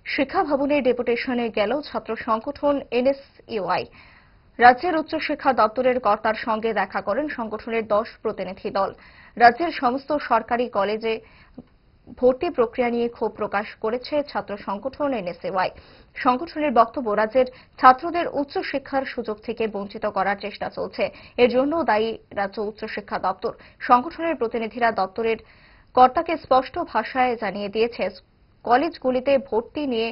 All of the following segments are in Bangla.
শিক্ষা ভবনে ডেপুটেশনে গেল ছাত্র সংগঠন এনএসইউআই। রাজ্যের উচ্চশিক্ষা দপ্তরের কর্তার সঙ্গে দেখা করেন সংগঠনের 10 প্রতিনিধি দল। রাজ্যের সমস্ত সরকারি কলেজে ভর্তি প্রক্রিয়া নিয়ে ক্ষোভ প্রকাশ করেছে ছাত্র সংগঠন এনএসইউআই। সংগঠনের বক্তব্য, রাজ্যের ছাত্রদের উচ্চশিক্ষার সুযোগ থেকে বঞ্চিত করার চেষ্টা চলছে। এর জন্য দায়ী রাজ্য উচ্চশিক্ষা দপ্তর। সংগঠনের প্রতিনিধিরা দপ্তরের কর্তাকে স্পষ্ট ভাষায় জানিয়ে দিয়েছে, কলেজগুলিতে ভর্তি নিয়ে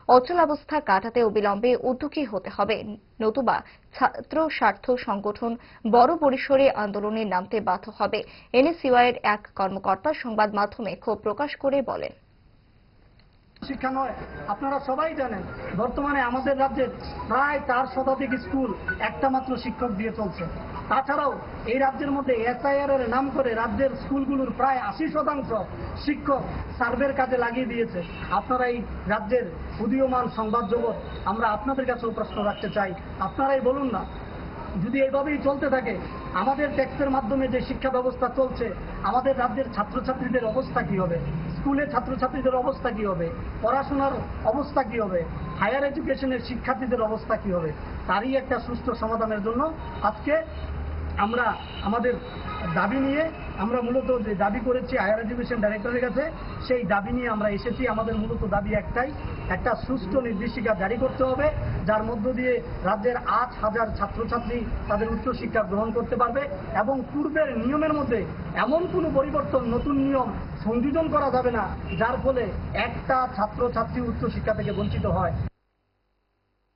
অচলাবস্থা কাটাতে অবিলম্বে উদ্যোগী হতে হবে, নতুবা ছাত্র স্বার্থ সংগঠন বড় পরিসরে আন্দোলনে নামতে বাধ্য হবে। এনএসইউআই এর এক কর্মকর্তা সংবাদ মাধ্যমে ক্ষোভ প্রকাশ করে বলেন, শিক্ষা নয়, আপনারা সবাই জানেন বর্তমানে আমাদের রাজ্যের প্রায় 4 শতাধিক স্কুল একটা মাত্র শিক্ষক দিয়ে চলছে। তাছাড়াও এই রাজ্যের মধ্যে এসআইআর এর নাম করে রাজ্যের স্কুলগুলোর প্রায় 80% শিক্ষক সার্ভের কাজে লাগিয়ে দিয়েছে। আপনারা এই রাজ্যের উদীয়মান সংবাদ জগৎ, আমরা আপনাদের কাছেও প্রশ্ন রাখতে চাই, আপনারাই বলুন না, যদি এইভাবেই চলতে থাকে আমাদের ট্যাক্সের মাধ্যমে যে শিক্ষা ব্যবস্থা চলছে, আমাদের রাজ্যের ছাত্রছাত্রীদের অবস্থা কি হবে? স্কুলের ছাত্রছাত্রীদের অবস্থা কি হবে? পড়াশোনার অবস্থা কি হবে? হায়ার এডুকেশনের শিক্ষার্থীদের অবস্থা কি হবে? তারই একটা সুষ্ঠু সমাধানের জন্য আজকে আমরা আমাদের দাবি নিয়ে, আমরা মূলত যে দাবি করেছি হায়ার এডুকেশন ডাইরেক্টরের কাছে, সেই দাবি নিয়ে আমরা এসেছি। আমাদের মূলত দাবি একটাই, একটা সুষ্ঠু নির্দেশিকা জারি করতে হবে, যার মধ্য দিয়ে রাজ্যের 8,000 ছাত্রছাত্রী তাদের উচ্চশিক্ষা গ্রহণ করতে পারবে এবং পূর্বের নিয়মের মধ্যে এমন কোনো পরিবর্তন, নতুন নিয়ম সংযোজন করা যাবে না যার ফলে একটা ছাত্রছাত্রী উচ্চশিক্ষা থেকে বঞ্চিত হয়।